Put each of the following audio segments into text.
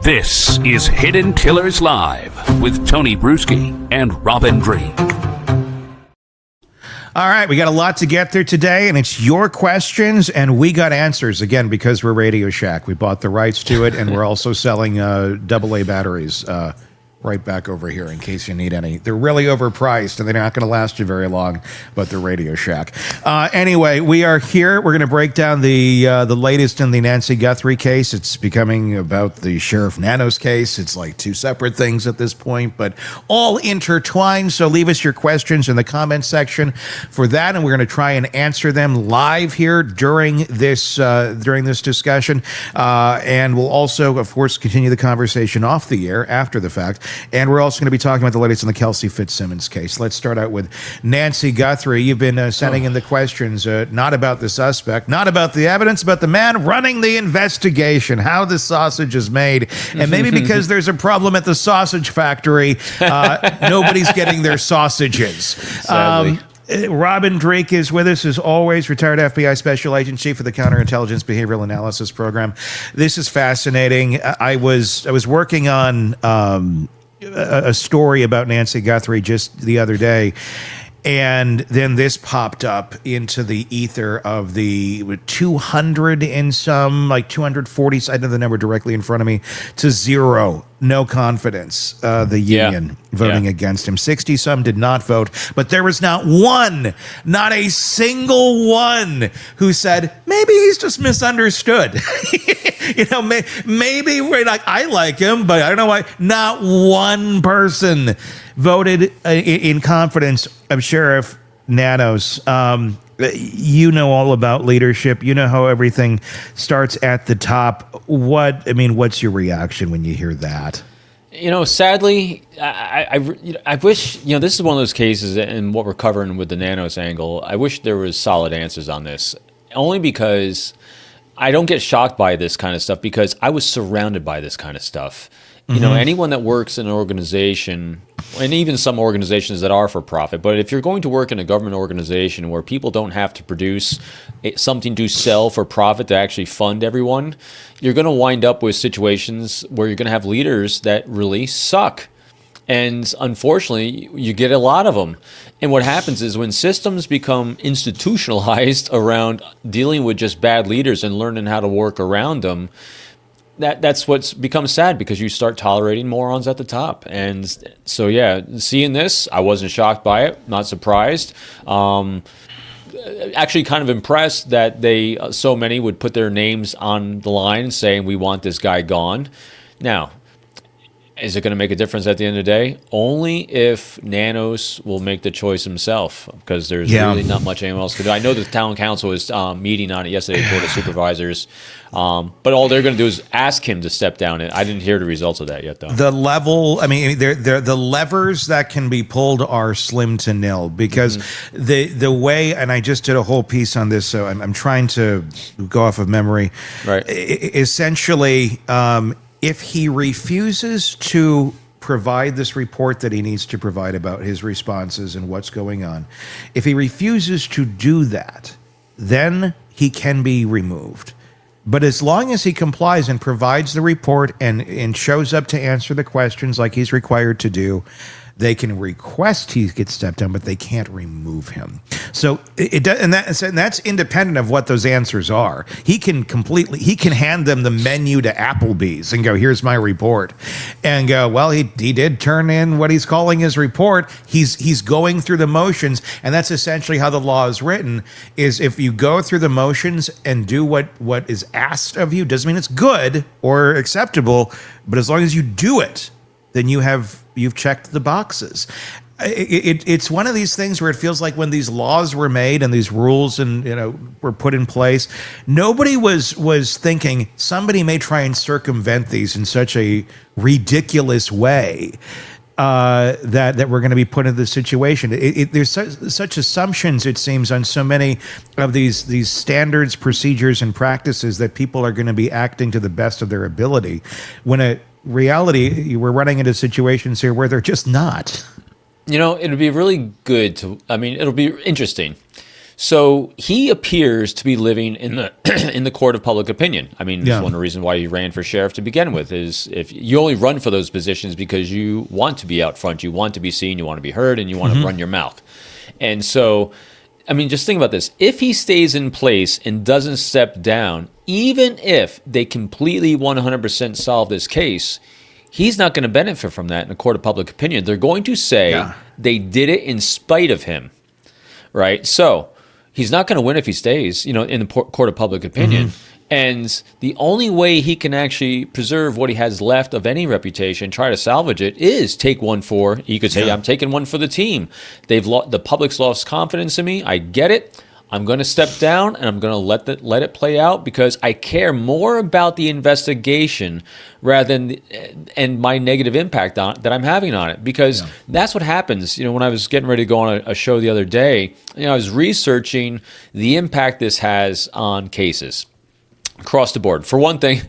This is Hidden Killers Live with Tony Bruschi and Robin Dreeke. All right, we got a lot to get through today, and it's your questions, and we got answers, again, because we're Radio Shack. We bought the rights to it, and we're also selling AA batteries right back over here in case you need any. They're really overpriced, and they're not going to last you very long, but they're Radio Shack. Anyway, we are here. We're going to break down the latest in the Nancy Guthrie case. It's becoming about the Sheriff Nanos case. It's like two separate things at this point, but all intertwined. So leave us your questions in the comments section for that, and we're going to try and answer them live here during this discussion. And we'll also, of course, continue the conversation off the air after the fact. And we're also going to be talking about the latest in the Kelsey Fitzsimmons case. Let's start out with Nancy Guthrie. You've been sending in the questions, not about the suspect, not about the evidence, but the man running the investigation, how the sausage is made. And maybe because there's a problem at the sausage factory, nobody's getting their sausages. Sadly. Robin Dreeke is with us, as always, retired FBI Special Agent Chief of the Counterintelligence Behavioral Analysis Program. This is fascinating. I was working on a story about Nancy Guthrie just the other day, and then this popped up into the ether of the 200 and some, like 240, I know the number directly in front of me, to zero. No confidence, the union voting against him. 60 some did not vote, but there was not a single one who said, maybe he's just misunderstood. Maybe we're like, I like him, but I don't know why. Not one person voted in confidence of Sheriff Nanos. You know all about leadership. You know how everything starts at the top. What's your reaction when you hear that? Sadly, I wish, this is one of those cases, and what we're covering with the Nanos angle, I wish there was solid answers on this, only because I don't get shocked by this kind of stuff because I was surrounded by this kind of stuff. Anyone that works in an organization, and even some organizations that are for profit, but if you're going to work in a government organization where people don't have to produce something to sell for profit to actually fund everyone, you're going to wind up with situations where you're going to have leaders that really suck. And unfortunately, you get a lot of them. And what happens is when systems become institutionalized around dealing with just bad leaders and learning how to work around them, that's what's become sad, because you start tolerating morons at the top. And so, seeing this, I wasn't shocked by it, not surprised. Actually kind of impressed that so many would put their names on the line saying, we want this guy gone. Now, is it going to make a difference at the end of the day? Only if Nanos will make the choice himself, because there's really not much anyone else can do. I know the town council was meeting on it yesterday, Board of Supervisors, but all they're going to do is ask him to step down. And I didn't hear the results of that yet, though. The levers that can be pulled are slim to nil, because the way, and I just did a whole piece on this, so I'm trying to go off of memory. Right. Essentially, if he refuses to provide this report that he needs to provide about his responses and what's going on, if he refuses to do that, then he can be removed. But as long as he complies and provides the report and shows up to answer the questions like he's required to do, they can request he gets stepped down, but they can't remove him. So that's independent of what those answers are. He can hand them the menu to Applebee's and go, here's my report, and go, well, he did turn in what he's calling his report. He's going through the motions, and that's essentially how the law is written. Is if you go through the motions and do what is asked of you, doesn't mean it's good or acceptable, but as long as you do it, then you've checked the boxes. It's one of these things where it feels like when these laws were made and these rules were put in place, nobody was thinking somebody may try and circumvent these in such a ridiculous way that we're going to be put into this situation. There's such assumptions, it seems, on so many of these standards, procedures, and practices that people are going to be acting to the best of their ability, when reality, we're running into situations here where they're just not. It'll be really good it'll be interesting So he appears to be living in the in the court of public opinion. I mean, Yeah. one of the reasons why he ran for sheriff to begin with is if you only run for those positions because you want to be out front, you want to be seen, you want to be heard, and you want to run your mouth. And so, I mean, just think about this. If he stays in place and doesn't step down, even if they completely 100% solve this case, he's not going to benefit from that in the court of public opinion. They're going to say they did it in spite of him, right? So he's not going to win if he stays, in the court of public opinion. And the only way he can actually preserve what he has left of any reputation, try to salvage it, is take one for, you could say, I'm taking one for the team. The public's lost confidence in me. I get it. I'm going to step down and I'm going to let it play out because I care more about the investigation rather than and my negative impact that I'm having on it. Because that's what happens. When I was getting ready to go on a show the other day, I was researching the impact this has on cases across the board. For one thing,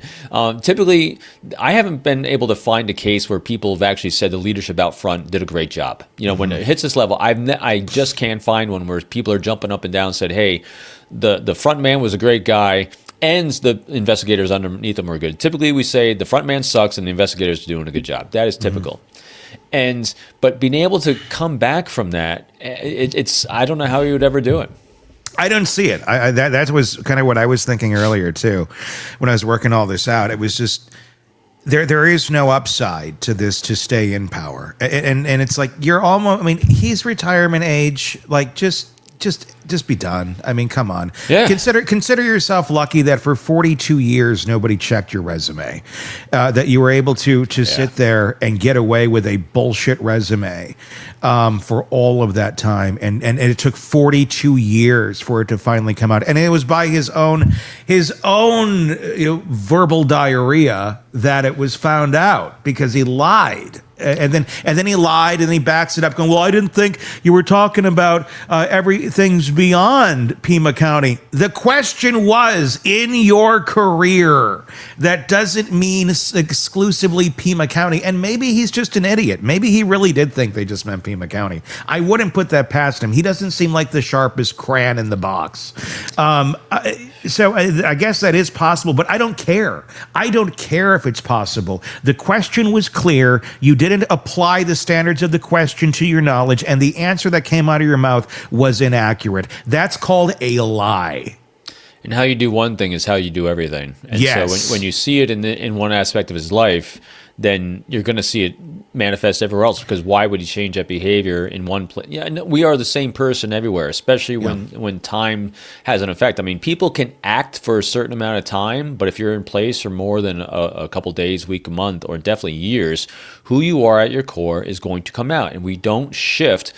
typically, I haven't been able to find a case where people have actually said the leadership out front did a great job. When it hits this level, I just can't find one where people are jumping up and down and said, hey, the front man was a great guy and the investigators underneath them were good. Typically, we say the front man sucks and the investigators are doing a good job. That is typical. But being able to come back from that, I don't know how you would ever do it. I don't see it. That was kind of what I was thinking earlier too, when I was working all this out. It was just there is no upside to this to stay in power, and it's like you're almost. I mean, he's retirement age. Like just be done. I mean, come on. Yeah. Consider yourself lucky that for 42 years nobody checked your resume, that you were able to sit there and get away with a bullshit resume for all of that time, and it took 42 years for it to finally come out, and it was by his own verbal diarrhea that it was found out because he lied. And then he lied and he backs it up going, well, I didn't think you were talking about everything's beyond Pima County. The question was, in your career, that doesn't mean exclusively Pima County. And maybe he's just an idiot. Maybe he really did think they just meant Pima County. I wouldn't put that past him. He doesn't seem like the sharpest crayon in the box. So I guess that is possible, but I don't care. I don't care if it's possible. The question was clear. You didn't apply the standards of the question to your knowledge, and the answer that came out of your mouth was inaccurate. That's called a lie. And how you do one thing is how you do everything. And so when you see it in one aspect of his life, then you're going to see it manifest everywhere else, because why would he change that behavior in one place? Yeah, no, we are the same person everywhere, especially when time has an effect. I mean, people can act for a certain amount of time, but if you're in place for more than a couple days, week, a month, or definitely years, who you are at your core is going to come out. And we don't shift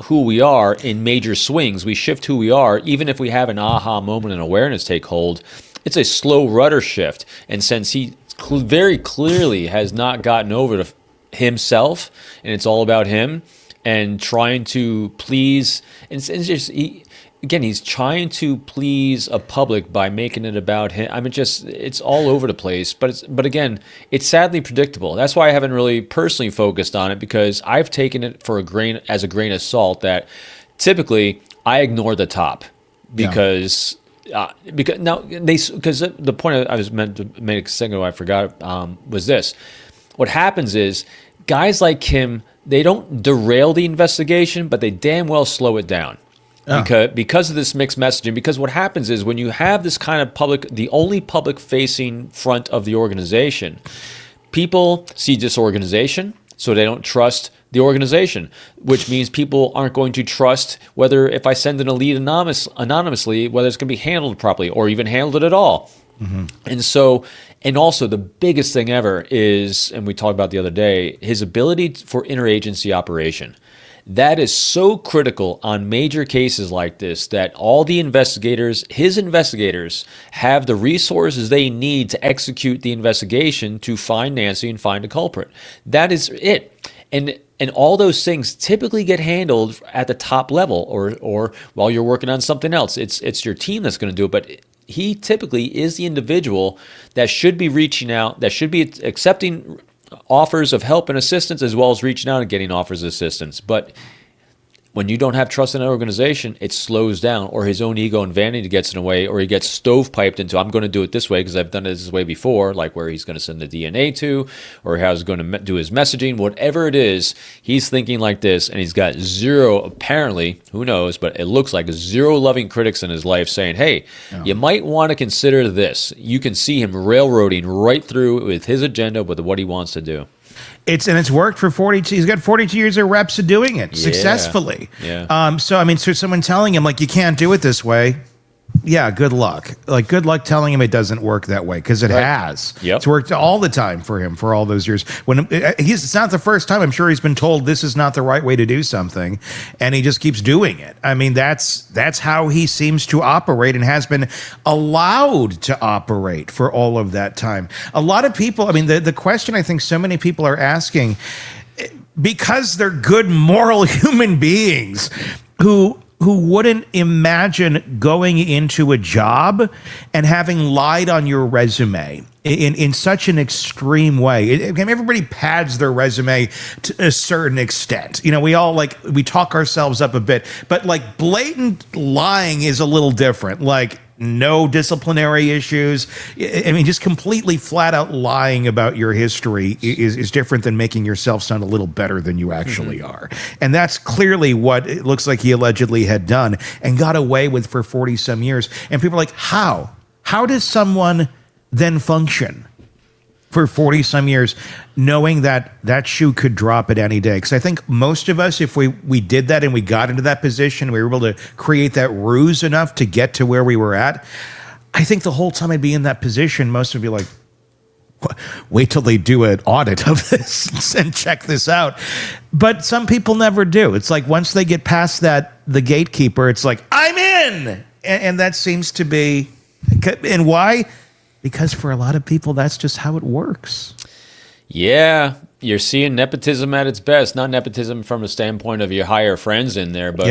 who we are in major swings. We shift who we are, even if we have an aha moment and awareness take hold. It's a slow rudder shift. And since he very clearly has not gotten over to himself, and it's all about him and trying to please, and he's trying to please a public by making it about him. I mean, it's all over the place, but again, it's sadly predictable. That's why I haven't really personally focused on it, because I've taken it for a grain of salt that typically I ignore the top because the point I was meant to make a second ago, I forgot, was this. What happens is guys like him, they don't derail the investigation, but they damn well slow it down. Because of this mixed messaging. Because what happens is when you have this kind of the only public-facing front of the organization, people see disorganization, so they don't trust the organization, which means people aren't going to trust whether, if I send an elite anonymously, whether it's going to be handled properly or even handled at all. And also the biggest thing ever is, and we talked about the other day, his ability for interagency operation. That is so critical on major cases like this, that all the his investigators, have the resources they need to execute the investigation to find Nancy and find a culprit. That is it. And all those things typically get handled at the top level, or while you're working on something else. It's your team that's going to do it, but he typically is the individual that should be reaching out, that should be accepting offers of help and assistance, as well as reaching out and getting offers of assistance. But when you don't have trust in an organization, it slows down, or his own ego and vanity gets in the way, or he gets stovepiped into, I'm going to do it this way because I've done it this way before, like where he's going to send the DNA to, or how he's going to do his messaging, whatever it is, he's thinking like this, and he's got zero, apparently, who knows, but it looks like zero loving critics in his life saying, hey, you might want to consider this. You can see him railroading right through with his agenda, with what he wants to do. It's worked for 42. He's got 42 years of reps of doing it successfully. Yeah. So someone telling him like you can't do it this way. Yeah, good luck. Like, good luck telling him it doesn't work that way, because it has. Yep. It's worked all the time for him for all those years. It's not the first time. I'm sure he's been told this is not the right way to do something, and he just keeps doing it. I mean, that's how he seems to operate and has been allowed to operate for all of that time. A lot of people, I mean, the question I think so many people are asking, because they're good moral human beings who wouldn't imagine going into a job and having lied on your resume in such an extreme way. Everybody pads their resume to a certain extent. You know, we talk ourselves up a bit, but like blatant lying is a little different. Like, no disciplinary issues. I mean, just completely flat out lying about your history is different than making yourself sound a little better than you actually are. And that's clearly what it looks like he allegedly had done and got away with for 40 some years. And people are like, how? How does someone then function for 40 some years knowing that that shoe could drop at any day? Because I think most of us, if we did that and we got into that position, we were able to create that ruse enough to get to where we were at, I think the whole time I'd be in that position, most would be like, wait till they do an audit of this and check this out. But some people never do. It's like once they get past the gatekeeper, it's like, I'm in. And that seems to be, and why? Because for a lot of people, that's just how it works. Yeah, you're seeing nepotism at its best. Not nepotism from a standpoint of you hire friends in there, but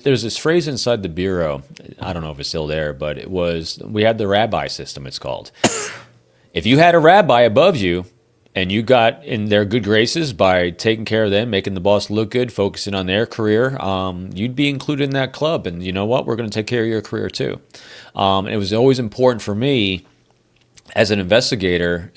there's this phrase inside the Bureau. I don't know if it's still there, but we had the rabbi system, it's called. If you had a rabbi above you and you got in their good graces by taking care of them, making the boss look good, focusing on their career, you'd be included in that club. And you know what? We're going to take care of your career too. It was always important for me as an investigator,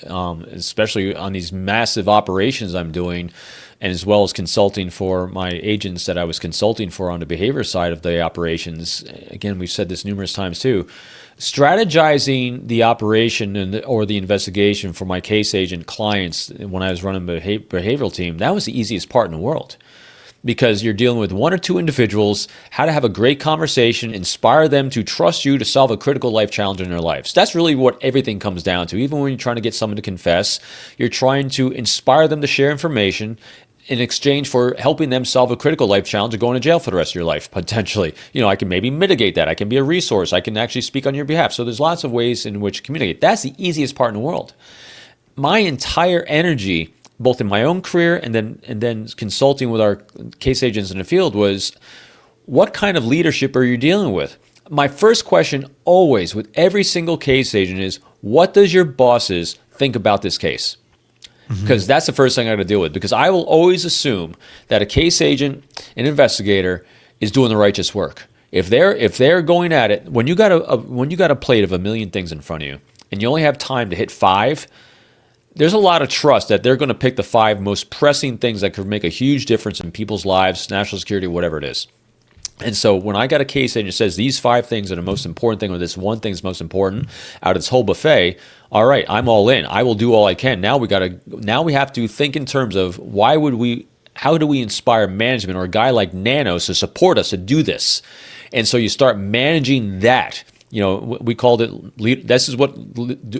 especially on these massive operations I'm doing, and as well as consulting for my agents that I was consulting for on the behavior side of the operations. Again, we've said this numerous times too. Strategizing the operation or the investigation for my case agent clients when I was running the behavioral team, that was the easiest part in the world. Because you're dealing with one or two individuals, how to have a great conversation, inspire them to trust you to solve a critical life challenge in their lives. That's really what everything comes down to. Even when you're trying to get someone to confess, you're trying to inspire them to share information in exchange for helping them solve a critical life challenge of going to jail for the rest of your life, potentially. You know, I can maybe mitigate that. I can be a resource. I can actually speak on your behalf. So there's lots of ways in which to communicate. That's the easiest part in the world. My entire energy, both in my own career and then consulting with our case agents in the field, was what kind of leadership are you dealing with? My first question always with every single case agent is, what does your bosses think about this case? Because that's the first thing I got to deal with. Because I will always assume that a case agent, an investigator, is doing the righteous work. If they're going at it, when you got a plate of a million things in front of you, and you only have time to hit 5, there's a lot of trust that they're going to pick the 5 most pressing things that could make a huge difference in people's lives, national security, whatever it is. And so when I got a case agent that says these 5 things are the most important thing, or this one thing is most important out of this whole buffet, all right, I'm all in. I will do all I can. Now we have to think in terms of how do we inspire management or a guy like Nanos to support us to do this? And so you start managing that. You know, we called it, this is what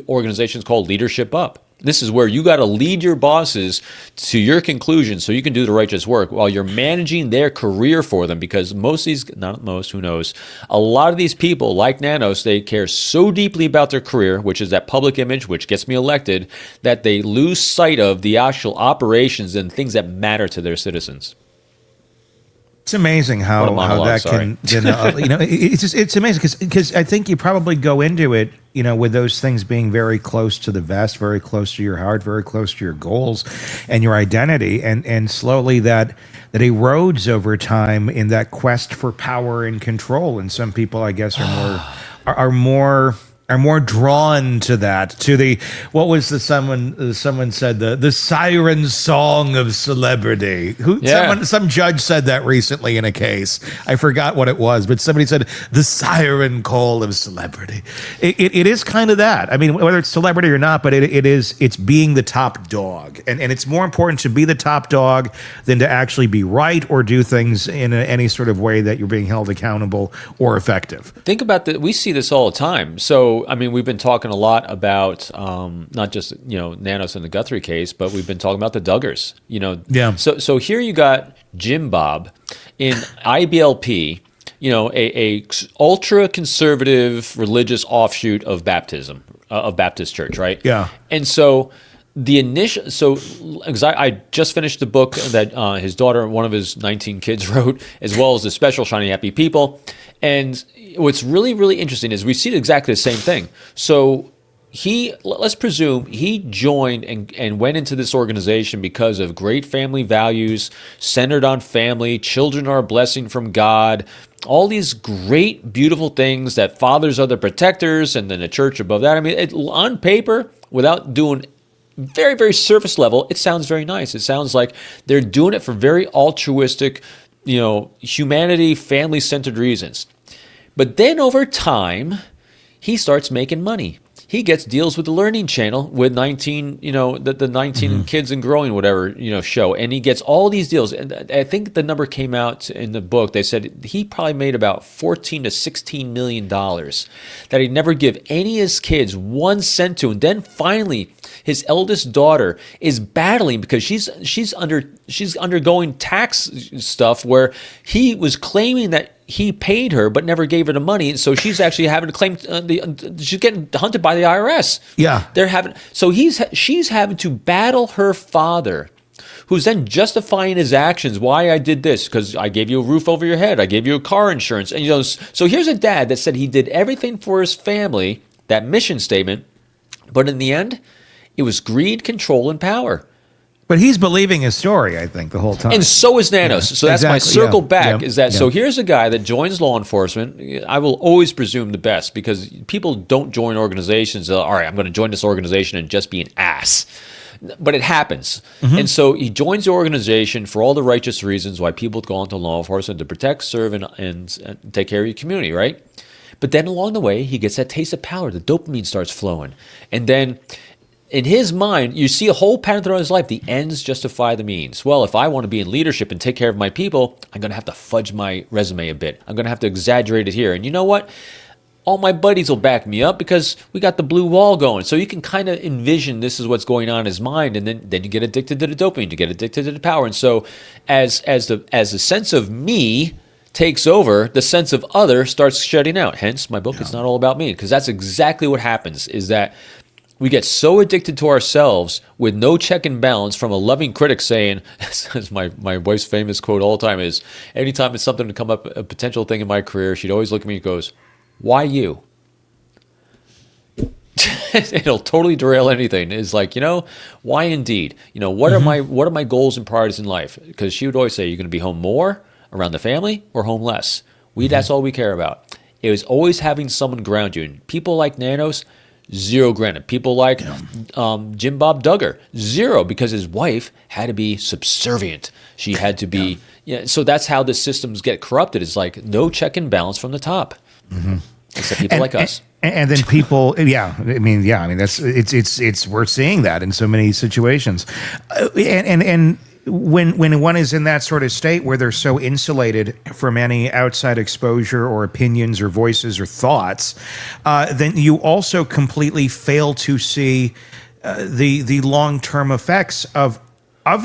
organizations call leadership up. This is where you got to lead your bosses to your conclusion so you can do the righteous work while you're managing their career for them. Because not most, who knows, a lot of these people like Nanos, they care so deeply about their career, which is that public image, which gets me elected, that they lose sight of the actual operations and things that matter to their citizens. It's amazing What a how monologue, that sorry. it's amazing because I think you probably go into it, with those things being very close to the vest, very close to your heart, very close to your goals and your identity, and slowly that erodes over time in that quest for power and control. And some people, I guess, are more drawn to that, to the, what was the someone said, the siren song of celebrity. Some judge said that recently in a case. I forgot what it was, but somebody said the siren call of celebrity. It is kind of that. I mean, whether it's celebrity or not, but it's being the top dog, and it's more important to be the top dog than to actually be right or do things in any sort of way that you're being held accountable or effective. Think about that. We see this all the time. So, I mean, we've been talking a lot about not just Nanos and the Guthrie case, but we've been talking about the Duggars. Yeah. So here you got Jim Bob in IBLP, a ultra conservative religious offshoot of baptism, of Baptist Church, right? Yeah. And so because I just finished the book that his daughter, one of his 19 kids, wrote, as well as the special Shiny Happy People. And what's really, really interesting is we see exactly the same thing. So let's presume he joined and went into this organization because of great family values, centered on family, children are a blessing from God, all these great, beautiful things, that fathers are the protectors, and then the church above that. I mean, on paper, without doing very, very surface level, it sounds very nice. It sounds like they're doing it for very altruistic, humanity, family-centered reasons. But then over time, he starts making money. He gets deals with the Learning Channel with 19, the 19 Kids and Growing, whatever, show. And he gets all these deals. And I think the number came out in the book. They said he probably made about $14 to $16 million that he'd never give any of his kids 1 cent to. And then finally, his eldest daughter is battling because she's undergoing tax stuff where he was claiming that he paid her but never gave her the money, so she's actually having to claim she's getting hunted by the IRS. Yeah, she's having to battle her father, who's then justifying his actions. Why I did this? Because I gave you a roof over your head, I gave you a car insurance, and so here's a dad that said he did everything for his family, that mission statement, but in the end, it was greed, control, and power. But he's believing his story, I think, the whole time. And so is Nanos. Yeah, so that's my circle back, is that, yeah. So here's a guy that joins law enforcement. I will always presume the best, because people don't join organizations, all right, I'm going to join this organization and just be an ass. But it happens. And so he joins the organization for all the righteous reasons why people go into law enforcement, to protect, serve, and take care of your community, right? But then along the way, he gets that taste of power. The dopamine starts flowing. And then in his mind, you see a whole pattern throughout his life. The ends justify the means. Well, if I want to be in leadership and take care of my people, I'm going to have to fudge my resume a bit. I'm going to have to exaggerate it here. And you know what? All my buddies will back me up because we got the blue wall going. So you can kind of envision this is what's going on in his mind. And then you get addicted to the dopamine, you get addicted to the power. And so as the sense of me takes over, the sense of other starts shutting out. Hence, my book is not all about me, because that's exactly what happens, is that we get so addicted to ourselves with no check and balance from a loving critic saying, as my wife's famous quote all the time is, anytime it's something to come up, a potential thing in my career, she'd always look at me and goes, why you? It'll totally derail anything. It's like, why indeed? What are my goals and priorities in life? Because she would always say, you're going to be home more around the family or home less. That's all we care about. It was always having someone ground you. And people like Nanos, zero granted. People like Jim Bob Duggar, zero, because his wife had to be subservient. She had to be, so that's how the systems get corrupted. It's like no check and balance from the top. Except people like us. And then people, that's we're seeing that in so many situations, and when one is in that sort of state where they're so insulated from any outside exposure or opinions or voices or thoughts, then you also completely fail to see the long-term effects of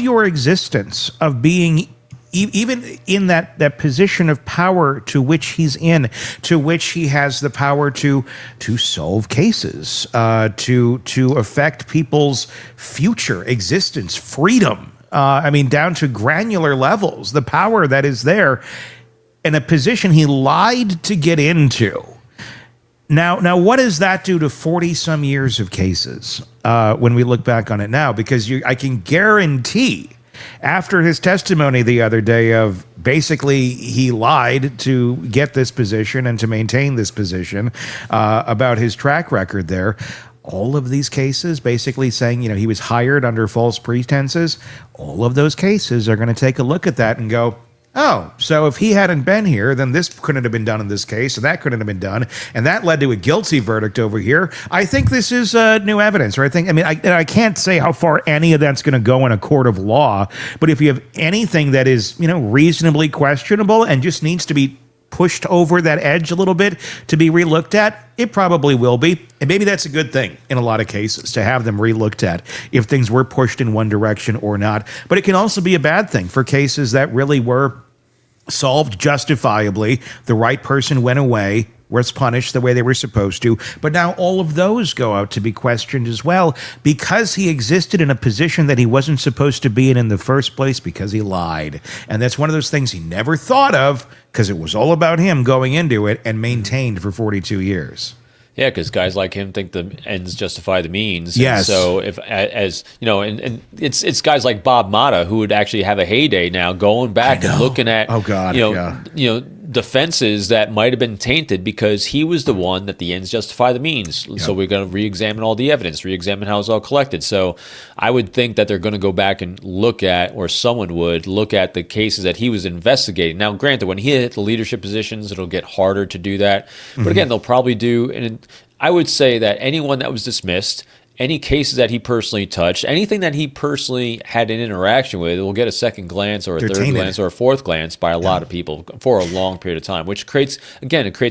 your existence, of being even in that position of power to which he's in, to which he has the power to solve cases, to affect people's future existence, freedom. I mean, down to granular levels, the power that is there in a position he lied to get into. Now, what does that do to 40-some years of cases when we look back on it now? Because I can guarantee after his testimony the other day of basically he lied to get this position and to maintain this position about his track record there, all of these cases basically saying, he was hired under false pretenses, all of those cases are going to take a look at that and go, oh, so if he hadn't been here, then this couldn't have been done in this case, and that couldn't have been done, and that led to a guilty verdict over here. I think this is new evidence, or I can't say how far any of that's going to go in a court of law, but if you have anything that is, reasonably questionable and just needs to be pushed over that edge a little bit to be relooked at, it probably will be. And maybe that's a good thing in a lot of cases to have them relooked at if things were pushed in one direction or not. But it can also be a bad thing for cases that really were solved justifiably. The right person went away, was punished the way they were supposed to. But now all of those go out to be questioned as well because he existed in a position that he wasn't supposed to be in the first place because he lied. And that's one of those things he never thought of because it was all about him going into it and maintained for 42 years. Yeah, because guys like him think the ends justify the means. Yes. And so if, as you know, and it's guys like Bob Motta who would actually have a heyday now, going back and looking at, defenses that might have been tainted because he was the one that the ends justify the means. Yep. So we're going to re-examine all the evidence, re-examine how it's all collected. So I would think that they're going to go back and look at, or someone would look at the cases that he was investigating. Now, granted, when he hit the leadership positions, it'll get harder to do that. But again, they'll probably do, and I would say that anyone that was dismissed, any cases that he personally touched, anything that he personally had an interaction with, will get a second glance or a third glance or a fourth glance by a lot of people for a long period of time, which creates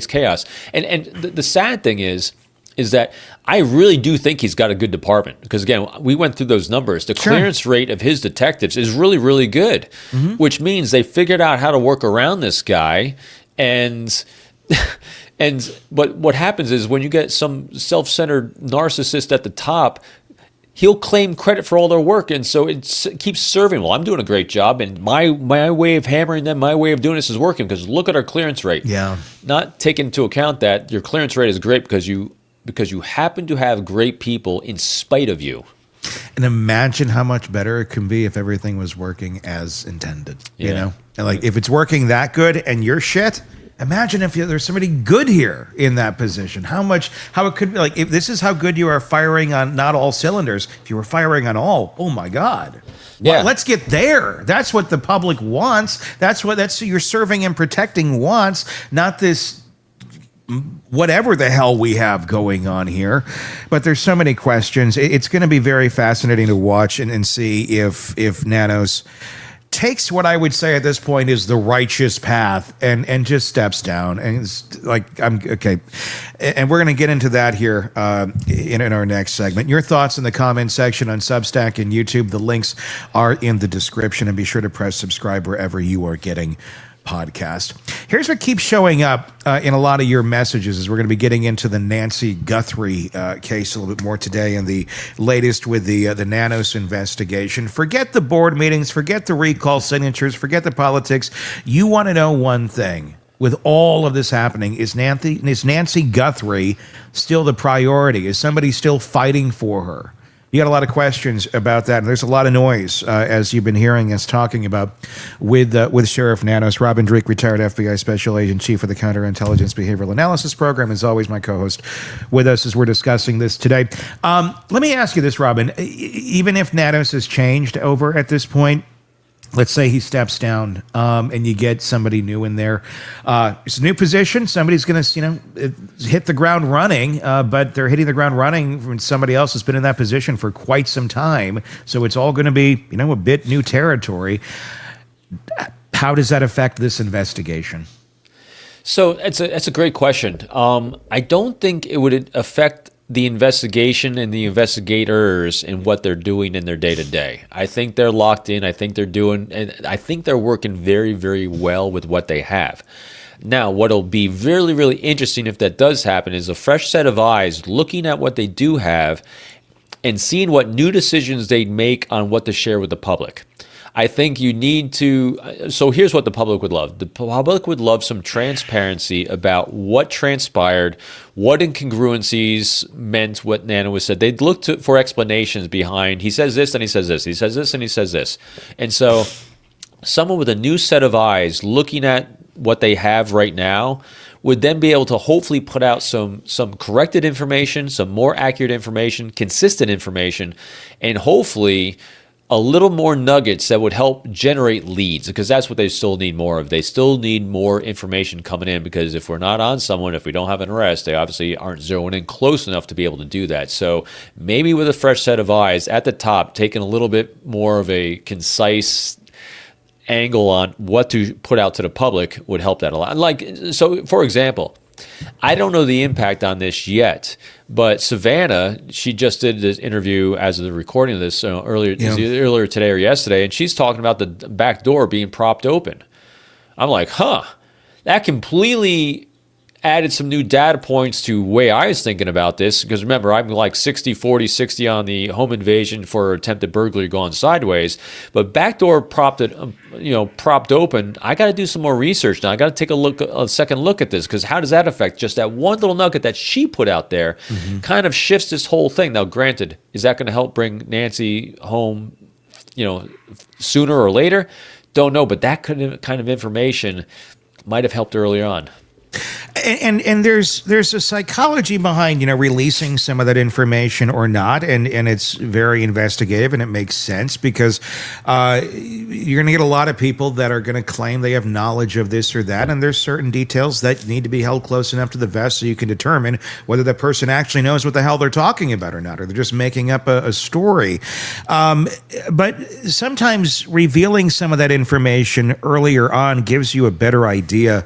chaos. And the sad thing is that I really do think he's got a good department because, again, we went through those numbers. The clearance rate of his detectives is really, really good, which means they figured out how to work around this guy. But what happens is when you get some self-centered narcissist at the top, he'll claim credit for all their work, and so it keeps serving. Well, I'm doing a great job, and my way of hammering them, my way of doing this is working because look at our clearance rate. Yeah. Not taking into account that your clearance rate is great because you happen to have great people in spite of you. And imagine how much better it can be if everything was working as intended. You know, and if it's working that good and you're shit. Imagine if there's somebody good here in that position. How it could be like, if this is how good you are firing on not all cylinders, if you were firing on all, oh my God. Yeah. Well, let's get there. That's what the public wants. That's your serving and protecting wants, not this whatever the hell we have going on here. But there's so many questions. It's going to be very fascinating to watch and see if Nanos takes what I would say at this point is the righteous path and just steps down. And it's like, I'm okay. And we're going to get into that here in our next segment. Your thoughts in the comment section on Substack and YouTube. The links are in the description, and be sure to press subscribe wherever you are getting podcast. Here's what keeps showing up in a lot of your messages as we're going to be getting into the Nancy Guthrie case a little bit more today and the latest with the Nanos investigation. Forget the board meetings, forget the recall signatures, forget the politics. You want to know one thing. With all of this happening, is Nancy Guthrie still the priority? Is somebody still fighting for her? You got a lot of questions about that, and there's a lot of noise, as you've been hearing us talking about with Sheriff Nanos. Robin Dreeke, retired FBI Special Agent, Chief of the Counterintelligence Behavioral Analysis Program, is always my co-host with us as we're discussing this today. Let me ask you this, Robin. Even if Nanos has changed over at this point, let's say he steps down and you get somebody new in there. It's a new position. Somebody's going to, hit the ground running, but they're hitting the ground running when somebody else has been in that position for quite some time. So it's all going to be, a bit new territory. How does that affect this investigation? So it's a great question. I don't think it would affect the investigation and the investigators and what they're doing in their day-to-day. I think they're locked in. I think they're working very, very well with what they have. Now, what'll be really, really interesting if that does happen is a fresh set of eyes looking at what they do have and seeing what new decisions they make on what to share with the public. I think you need to. So here's what the public would love. The public would love some transparency about what transpired, what incongruencies meant what Nanos said. They'd look for explanations behind. He says this and he says this. He says this and he says this. And so someone with a new set of eyes looking at what they have right now would then be able to hopefully put out some corrected information, some more accurate information, consistent information, and hopefully a little more nuggets that would help generate leads, because that's what they still need more of. They still need more information coming in, because if we're not on someone, if we don't have an arrest, they obviously aren't zeroing in close enough to be able to do that. So maybe with a fresh set of eyes at the top, taking a little bit more of a concise angle on what to put out to the public would help that a lot. Like, so for example, I don't know the impact on this yet, but Savannah, she just did this interview as of the recording of this earlier today or yesterday, and she's talking about the back door being propped open. I'm like, that completely added some new data points to the way I was thinking about this, because remember, I'm like 60-40, 60 on the home invasion for attempted burglary going sideways, but backdoor propped open. I got to do some more research now. I got to take a second look at this, because how does that affect just that one little nugget that she put out there? Kind of shifts this whole thing. Now, granted, is that going to help bring Nancy home, sooner or later? Don't know, but that kind of information might have helped earlier on. And there's a psychology behind releasing some of that information or not, and it's very investigative, and it makes sense, because you're going to get a lot of people that are going to claim they have knowledge of this or that, and there's certain details that need to be held close enough to the vest so you can determine whether the person actually knows what the hell they're talking about or not, or they're just making up a story. But sometimes revealing some of that information earlier on gives you a better idea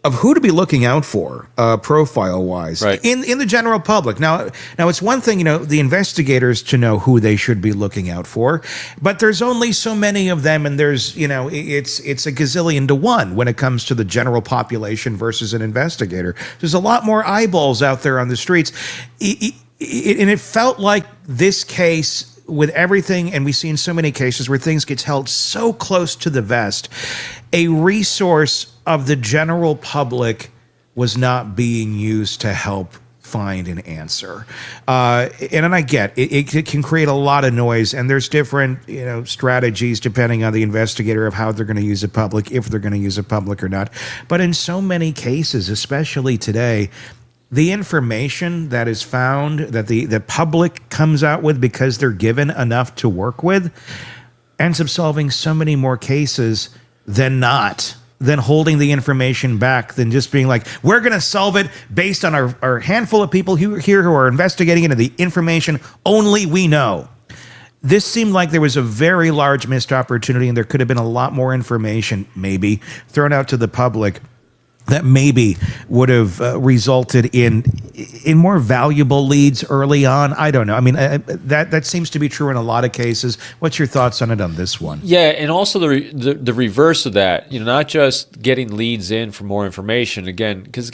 of who to be looking out for, profile-wise, right, in the general public. Now it's one thing, the investigators to know who they should be looking out for, but there's only so many of them, and there's, it's a gazillion to one when it comes to the general population versus an investigator. There's a lot more eyeballs out there on the streets, and it felt like this case, with everything, and we've seen so many cases where things get held so close to the vest, a resource of the general public was not being used to help find an answer. And I get it can create a lot of noise, and there's different strategies depending on the investigator of how they're going to use a public, if they're going to use a public or not. But in so many cases, especially today, the information that is found, that the public comes out with because they're given enough to work with, ends up solving so many more cases than holding the information back, than just being like, we're going to solve it based on our handful of people who are investigating into the information only we know. This seemed like there was a very large missed opportunity, and there could have been a lot more information maybe thrown out to the public that maybe would have resulted in more valuable leads early on. I don't know. I mean, that seems to be true in a lot of cases. What's your thoughts on it on this one? Yeah, and also the reverse of that. Not just getting leads in for more information. Because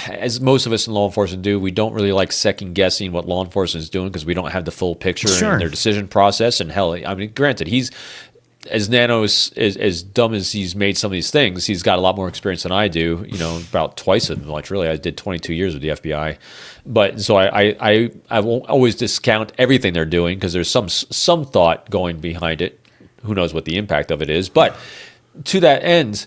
as most of us in law enforcement do, we don't really like second guessing what law enforcement is doing, because we don't have the full picture in their decision process. And hell, I mean, granted, he's, as Nanos, as dumb as he's made some of these things, he's got a lot more experience than I do, about twice as much, really. I did 22 years with the FBI. But so I won't always discount everything they're doing, because there's some thought going behind it. Who knows what the impact of it is. But to that end,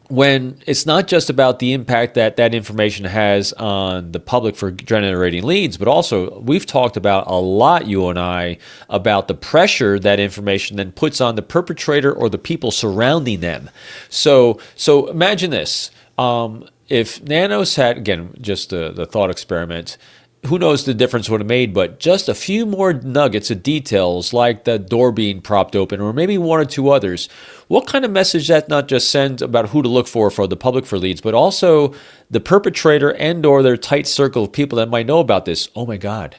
when it's not just about the impact that information has on the public for generating leads, but also we've talked about a lot, you and I, about the pressure that information then puts on the perpetrator or the people surrounding them. So imagine this. If Nanos had, again, just the thought experiment, who knows the difference would have made, but just a few more nuggets of details, like the door being propped open, or maybe one or two others, what kind of message that not just sends about who to look for the public for leads, but also the perpetrator and or their tight circle of people that might know about this. Oh my God,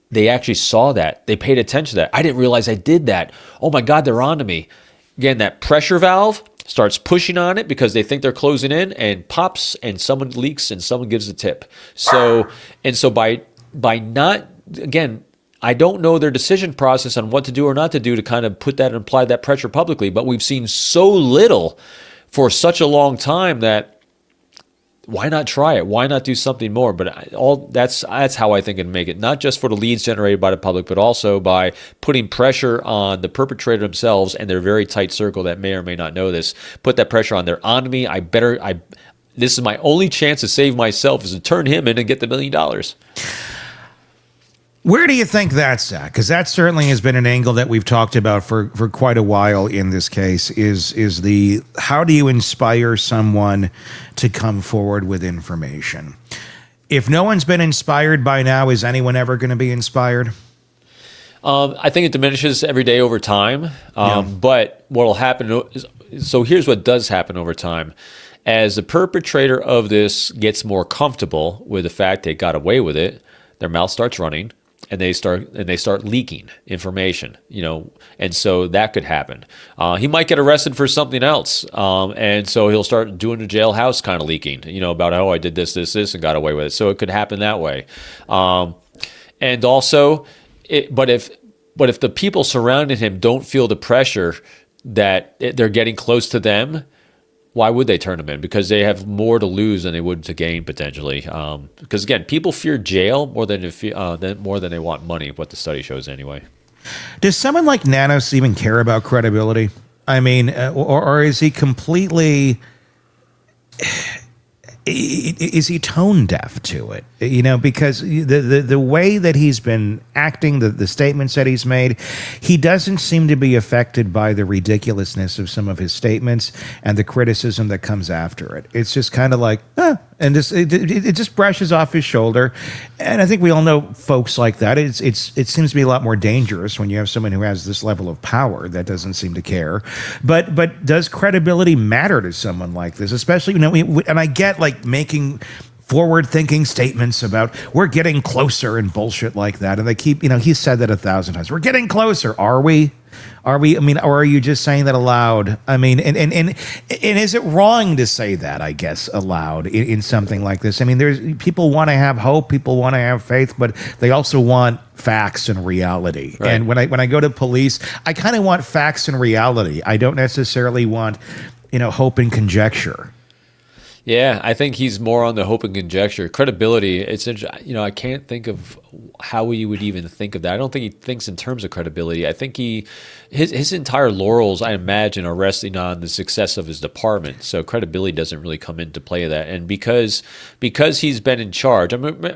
they actually saw that. They paid attention to that. I didn't realize I did that. Oh my God, they're on to me. Again, that pressure valve starts pushing on it because they think they're closing in, and pops, and someone leaks, and someone gives a tip. So by not, again, I don't know their decision process on what to do or not to do to kind of put that and apply that pressure publicly. But we've seen so little for such a long time that why not try it? Why not do something more? But that's how I think it'd make it, not just for the leads generated by the public, but also by putting pressure on the perpetrator themselves and their very tight circle that may or may not know this. Put that pressure on. They're on me. This is my only chance to save myself, is to turn him in and get the $1 million. Where do you think that's at? Because that certainly has been an angle that we've talked about for quite a while in this case, is the how do you inspire someone to come forward with information? If no one's been inspired by now, is anyone ever going to be inspired? I think it diminishes every day over time. But what will happen is, so here's what does happen over time. As the perpetrator of this gets more comfortable with the fact they got away with it, their mouth starts running. And they start leaking information, and so that could happen. He might get arrested for something else, and so he'll start doing the jailhouse kind of leaking, about I did this, and got away with it. So it could happen that way, and also, but if the people surrounding him don't feel the pressure that they're getting close to them, why would they turn him in? Because they have more to lose than they would to gain potentially. Because again, people fear jail more than they want money. What the study shows anyway. Does someone like Nanos even care about credibility? I mean, or is he completely? Is he tone deaf to it? Because the way that he's been acting, the statements that he's made, he doesn't seem to be affected by the ridiculousness of some of his statements and the criticism that comes after it. It's just kind of like, and it just brushes off his shoulder. And I think we all know folks like that. It seems to be a lot more dangerous when you have someone who has this level of power that doesn't seem to care. But does credibility matter to someone like this? Especially, and I get like making forward-thinking statements about we're getting closer and bullshit like that, and they keep, he's said that 1,000 times. We're getting closer. Are we? I mean, or are you just saying that aloud? I mean, and is it wrong to say that, I guess, aloud in something like this? I mean, there's people want to have hope, people want to have faith, but they also want facts and reality. Right. And when I go to police, I kind of want facts and reality. I don't necessarily want, hope and conjecture. Yeah, I think he's more on the hope and conjecture. Credibility, it's, I can't think of how he would even think of that. I don't think he thinks in terms of credibility. I think his entire laurels, I imagine, are resting on the success of his department. So credibility doesn't really come into play of that. And because he's been in charge,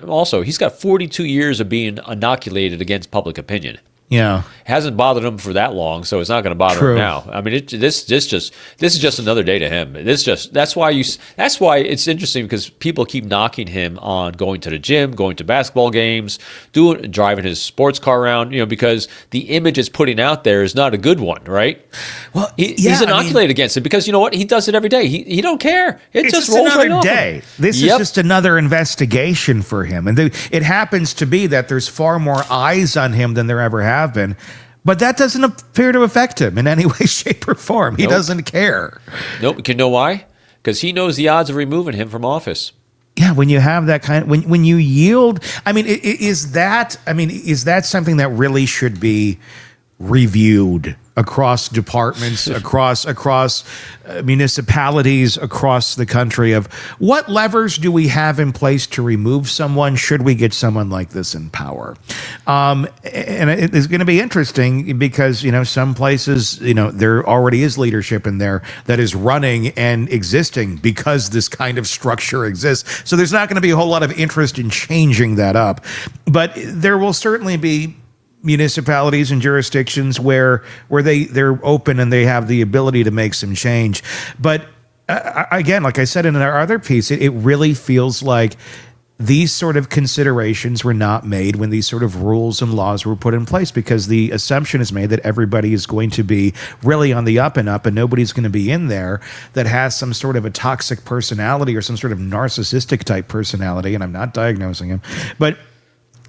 also, he's got 42 years of being inoculated against public opinion. Yeah, it hasn't bothered him for that long, so it's not going to bother him now. I mean, this is just another day to him. That's why it's interesting, because people keep knocking him on going to the gym, going to basketball games, driving his sports car around. Because the image it's putting out there is not a good one, right? Well, he's inoculated against it because you know what? He does it every day. He don't care. It's just rolls another right day. Off this is just another investigation for him, and it happens to be that there's far more eyes on him than there ever have been, but that doesn't appear to affect him in any way, shape, or form. He doesn't care. Nope. You know why? Because he knows the odds of removing him from office. Yeah, when you have that when you yield, I mean, is that something that really should be reviewed across departments, across municipalities across the country, of what levers do we have in place to remove someone should we get someone like this in power? And it is going to be interesting because, some places, there already is leadership in there that is running and existing because this kind of structure exists. So there's not going to be a whole lot of interest in changing that up. But there will certainly be municipalities and jurisdictions where they're open and they have the ability to make some change. But again, like I said in our other piece, it really feels like these sort of considerations were not made when these sort of rules and laws were put in place, because the assumption is made that everybody is going to be really on the up and up, and nobody's going to be in there that has some sort of a toxic personality or some sort of narcissistic type personality. And I'm not diagnosing him, but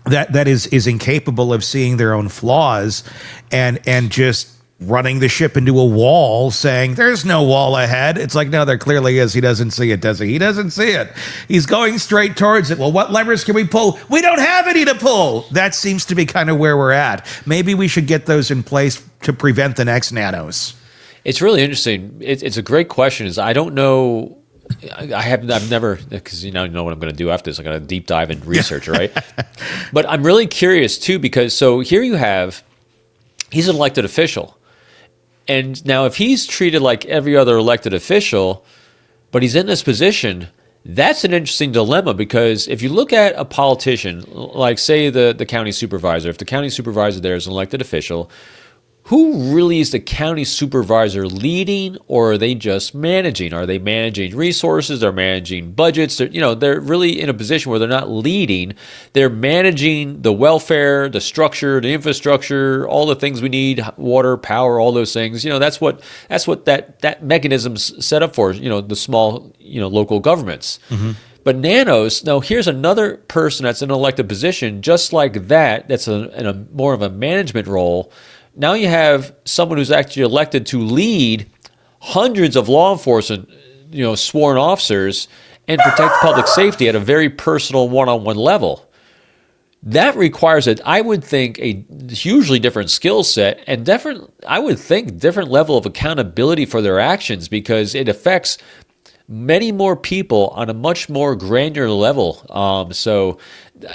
that is incapable of seeing their own flaws and just running the ship into a wall, saying there's no wall ahead. It's like, no, there clearly is. He doesn't see it, does he? He doesn't see it. He's going straight towards it. Well, what levers can we pull? We don't have any to pull. That seems to be kind of where we're at. Maybe we should get those in place to prevent the next Nanos. It's really interesting. It's a great question. I don't know. I've never, because you know what I'm going to do after this. I got to deep dive and research, right? But I'm really curious too, because so here you have, he's an elected official. And now if he's treated like every other elected official, but he's in this position, that's an interesting dilemma, because if you look at a politician, like say the county supervisor, if the county supervisor there is an elected official, who really is the county supervisor leading, or are they just managing? Are they managing resources? They're managing budgets. They're really in a position where they're not leading. They're managing the welfare, the structure, the infrastructure, all the things we need, water, power, all those things. That's what that mechanism's set up for. The small, local governments. Mm-hmm. But Nanos, now here's another person that's in an elected position, just like that. That's in a more of a management role. Now you have someone who's actually elected to lead hundreds of law enforcement, sworn officers, and protect public safety at a very personal one-on-one level. That requires, I would think, a hugely different skill set and different level of accountability for their actions, because it affects many more people on a much more granular level. So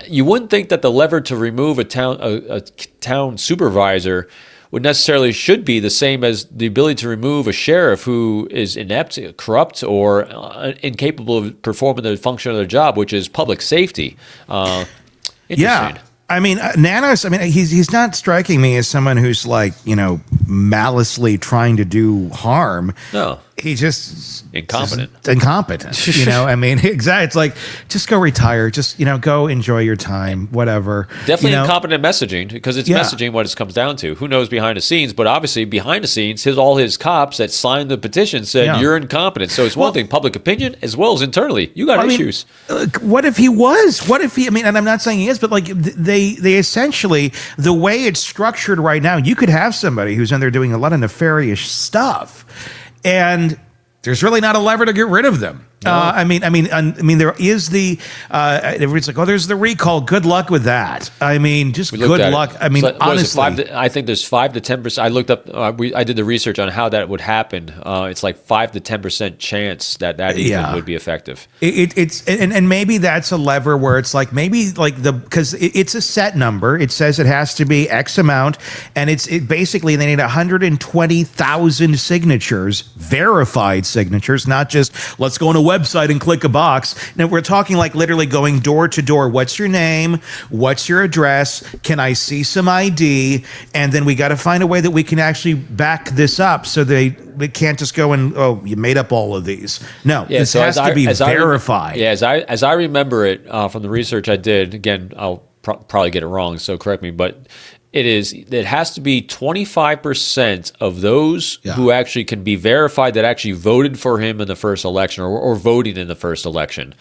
you wouldn't think that the lever to remove a town supervisor would necessarily should be the same as the ability to remove a sheriff who is inept, corrupt, or incapable of performing the function of their job, which is public safety. Yeah. I mean, Nanos, he's not striking me as someone who's like, maliciously trying to do harm. No. He's just incompetent. Exactly. It's like, just go retire. Just, go enjoy your time, whatever. Definitely incompetent messaging, because it's messaging what it comes down to. Who knows behind the scenes? But obviously behind the scenes, all his cops that signed the petition said you're incompetent. So it's one thing, public opinion, as well as internally. You got issues. What if he was? What if he, and I'm not saying he is, but like they essentially, the way it's structured right now, you could have somebody who's in there doing a lot of nefarious stuff, and there's really not a lever to get rid of them. No. There is the everybody's like, there's the recall. Good luck with that. Just good luck. Honestly, I think there's 5 to 10%. I looked up. I did the research on how that would happen. It's like 5 to 10% chance that even would be effective. It's maybe that's a lever where it's like because it's a set number. It says it has to be X amount, and it basically they need 120,000 signatures, verified signatures, not just let's go on a website and click a box. Now we're talking like literally going door to door. What's your name? What's your address? Can I see some ID? And then we got to find a way that we can actually back this up, so they can't just go and you made up all of these. No, this has to be verified. As I remember it from the research I did. Again, I'll probably get it wrong, so correct me. But it has to be 25% of those who actually can be verified that actually voted for him in the first election or voting in the first election.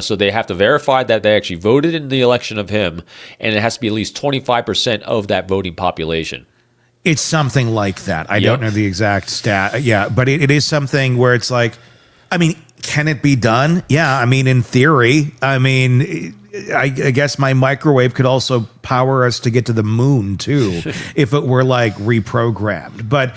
So they have to verify that they actually voted in the election of him, and it has to be at least 25% of that voting population. It's something like that. I don't know the exact stat. Yeah, but it is something where it's like, can it be done? Yeah, in theory. I guess my microwave could also power us to get to the moon too, if it were like reprogrammed. But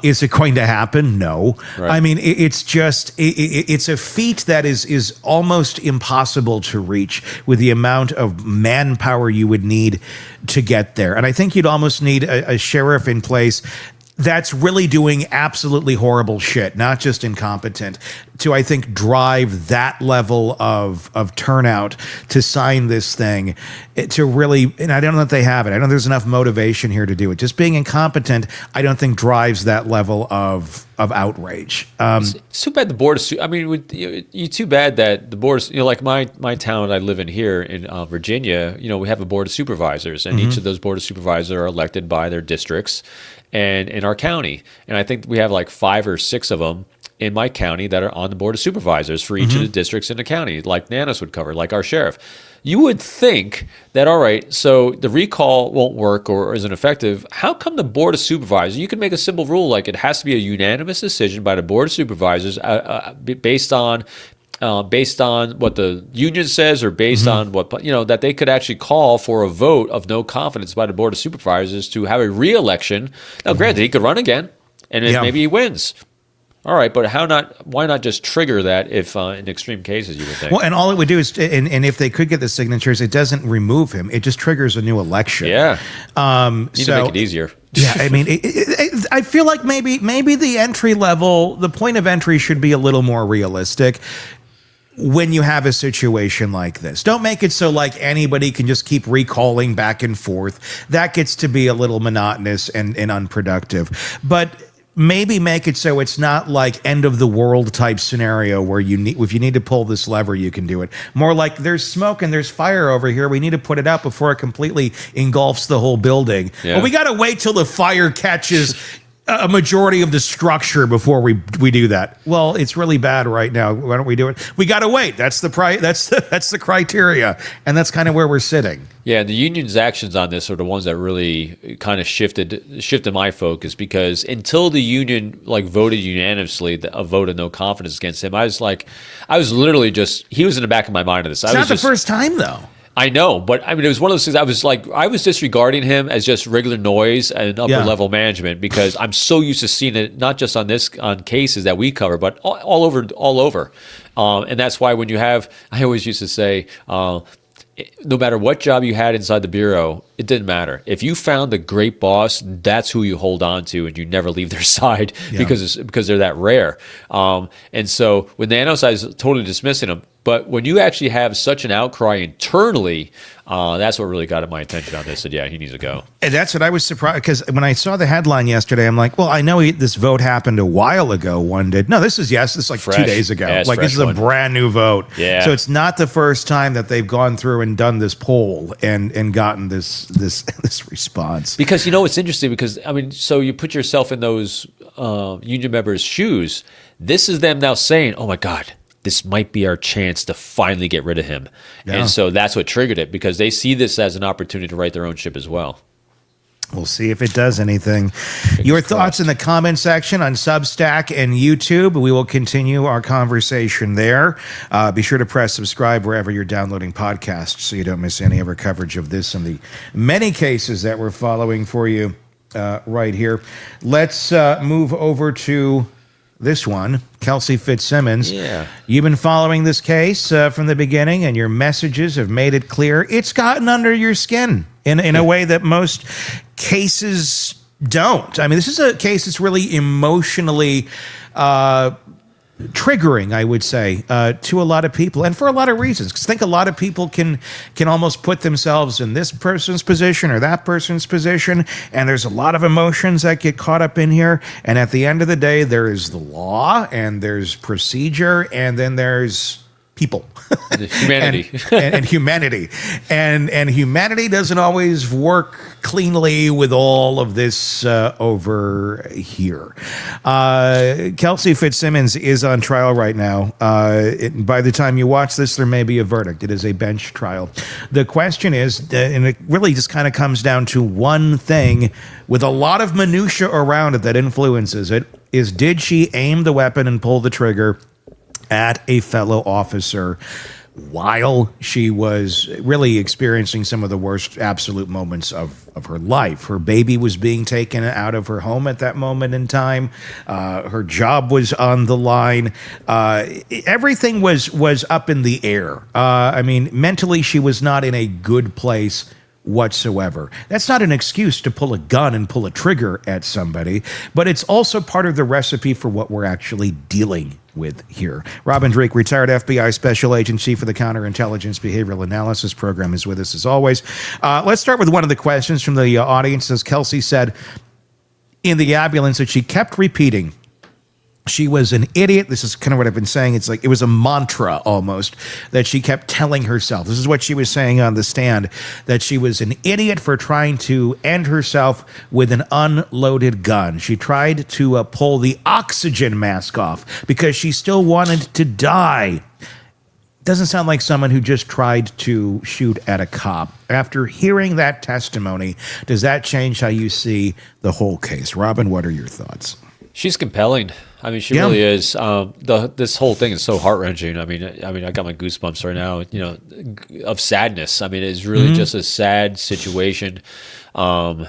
is it going to happen? No. Right. It's just it's a feat that is almost impossible to reach with the amount of manpower you would need to get there. And I think you'd almost need a sheriff in place that's really doing absolutely horrible shit, not just incompetent, to, I think, drive that level of turnout to sign this thing, to really, and I don't know if they have it. I don't know there's enough motivation here to do it. Just being incompetent, I don't think drives that level of outrage. It's too bad the board is, you too bad that the board is, like my town I live in here in Virginia, we have a board of supervisors, and each of those board of supervisors are elected by their districts and in our county. And I think we have like 5 or 6 of them. in my county that are on the Board of Supervisors for each of the districts in the county, like Nanos would cover, like our sheriff. You would think that, all right, so the recall won't work or isn't effective. How come the Board of Supervisors, you can make a simple rule like it has to be a unanimous decision by the Board of Supervisors based on what the union says or based on what, that they could actually call for a vote of no confidence by the Board of Supervisors to have a re-election. Now, granted, he could run again, and maybe he wins. All right, but why not just trigger that if in extreme cases, you would think? Well, and all it would do is, and if they could get the signatures, it doesn't remove him. It just triggers a new election. Yeah. Need to make it easier. Yeah, I mean, I feel like maybe the entry level, the point of entry should be a little more realistic when you have a situation like this. Don't make it so like anybody can just keep recalling back and forth. That gets to be a little monotonous and unproductive. But maybe make it so it's not like end of the world type scenario where if you need to pull this lever, you can do it. More like there's smoke and there's fire over here. We need to put it out before it completely engulfs the whole building. Yeah. Well, we got to wait till the fire catches a majority of the structure before we do that. Well, it's really bad right now. Why don't we do it? We got to wait. That's the that's the criteria, and that's kind of where we're sitting. Yeah, the union's actions on this are the ones that really kind of shifted my focus, because until the union voted unanimously a vote of no confidence against him, I was literally just, he was in the back of my mind of this. It's not the first time though. I know, but I mean, it was one of those things. I was disregarding him as just regular noise and upper level management, because I'm so used to seeing it not just on cases that we cover, but all over. And that's why when I always used to say, no matter what job you had inside the bureau, it didn't matter. If you found a great boss, that's who you hold on to, and you never leave their side because they're that rare. And so with Nanos, I was totally dismissing them. But when you actually have such an outcry internally, that's what really got my attention on this. Said, yeah, he needs to go. And that's what I was surprised, because when I saw the headline yesterday, I'm like, well, I know this vote happened a while ago. One did. No, this is like fresh. 2 days ago. Yeah, this is a brand new vote. Yeah. So it's not the first time that they've gone through and done this poll and gotten this response. Because it's interesting, because I mean, so you put yourself in those union members' shoes. This is them now saying, oh my God, this might be our chance to finally get rid of him. Yeah. And so that's what triggered it, because they see this as an opportunity to right their own ship as well. We'll see if it does anything. Your thoughts in the comment section on Substack and YouTube. We will continue our conversation there. Be sure to press subscribe wherever you're downloading podcasts so you don't miss any of our coverage of this and the many cases that we're following for you right here. Let's move over to this one, Kelsey Fitzsimmons. Yeah. You've been following this case from the beginning, and your messages have made it clear it's gotten under your skin in a way that most cases don't. I mean, this is a case that's really emotionally triggering, I would say, to a lot of people, and for a lot of reasons. Because I think a lot of people can almost put themselves in this person's position or that person's position, and there's a lot of emotions that get caught up in here. And at the end of the day, there is the law, and there's procedure, and then there's people. Humanity. and humanity. And humanity doesn't always work cleanly with all of this over here. Kelsey Fitzsimmons is on trial right now. By the time you watch this, there may be a verdict. It is a bench trial. The question is, and it really just kind of comes down to one thing with a lot of minutia around it that influences it, is did she aim the weapon and pull the trigger at a fellow officer while she was really experiencing some of the worst absolute moments of her life? Her baby was being taken out of her home at that moment in time. Her job was on the line. Everything was up in the air. I mean, mentally, she was not in a good place whatsoever. That's not an excuse to pull a gun and pull a trigger at somebody, but it's also part of the recipe for what we're actually dealing with here. Robin Dreeke, retired FBI Special Agent, Chief of the Counterintelligence Behavioral Analysis Program, is with us as always. Let's start with one of the questions from the audience. As Kelsey said in the ambulance, that she kept repeating she was an idiot. This is kind of what I've been saying. It's like it was a mantra almost that she kept telling herself. This is what she was saying on the stand, that she was an idiot for trying to end herself with an unloaded gun. She tried to pull the oxygen mask off because she still wanted to die. Doesn't sound like someone who just tried to shoot at a cop. After hearing that testimony, does that change how you see the whole case? Robin, what are your thoughts? She's compelling. I mean, she really is. This whole thing is so heart wrenching. I mean, I got my goosebumps right now. Of sadness. I mean, it's really just a sad situation. All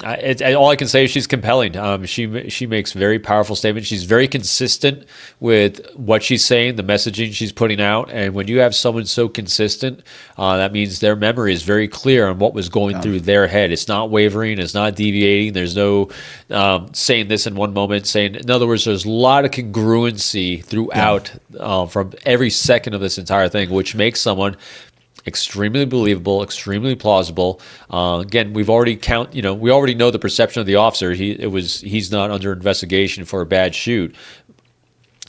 I can say is she's compelling. She makes very powerful statements. She's very consistent with what she's saying, the messaging she's putting out. And when you have someone so consistent, that means their memory is very clear on what was going through their head. It's not wavering. It's not deviating. There's no saying this in one moment. In other words, there's a lot of congruency throughout from every second of this entire thing, which makes someone extremely believable, extremely plausible. Again, we already know the perception of the officer. He's not under investigation for a bad shoot.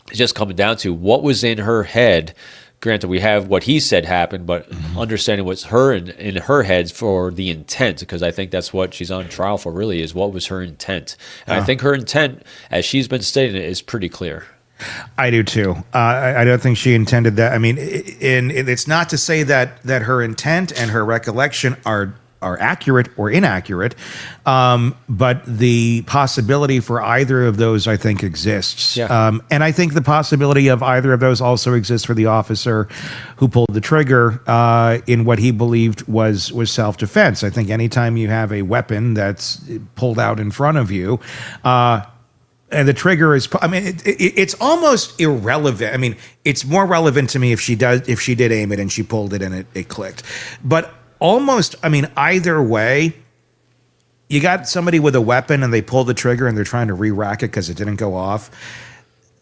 It's just coming down to what was in her head. Granted, we have what he said happened, but understanding what's in her head for the intent, because I think that's what she's on trial for. Really, is what was her intent, and I think her intent, as she's been stating it, is pretty clear. I do too. I don't think she intended that. I mean, it's not to say that her intent and her recollection are accurate or inaccurate, but the possibility for either of those, I think, exists. Yeah. And I think the possibility of either of those also exists for the officer who pulled the trigger in what he believed was self-defense. I think anytime you have a weapon that's pulled out in front of you, and the trigger is, I mean, it's almost irrelevant. I mean, it's more relevant to me if she did aim it and she pulled it and it clicked. But almost, I mean, either way, you got somebody with a weapon and they pull the trigger and they're trying to re-rack it because it didn't go off.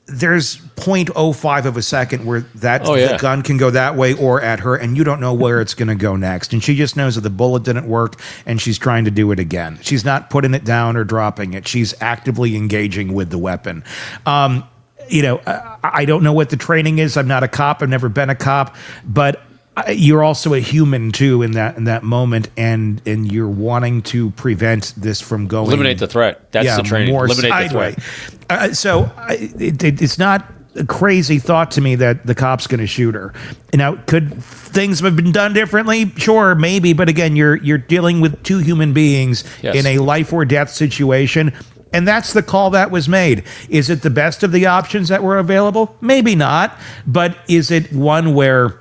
There's 0.05 of a second where the gun can go that way or at her, and you don't know where it's going to go next. And she just knows that the bullet didn't work, and she's trying to do it again. She's not putting it down or dropping it. She's actively engaging with the weapon. I don't know what the training is. I'm not a cop. I've never been a cop, but you're also a human too in that moment, and you're wanting to prevent this from going. Eliminate the threat. That's the training. Eliminate sideways. the threat. So it's not a crazy thought to me that the cop's going to shoot her. Now, could things have been done differently? Sure, maybe. But again, you're dealing with two human beings in a life or death situation. And that's the call that was made. Is it the best of the options that were available? Maybe not. But is it one where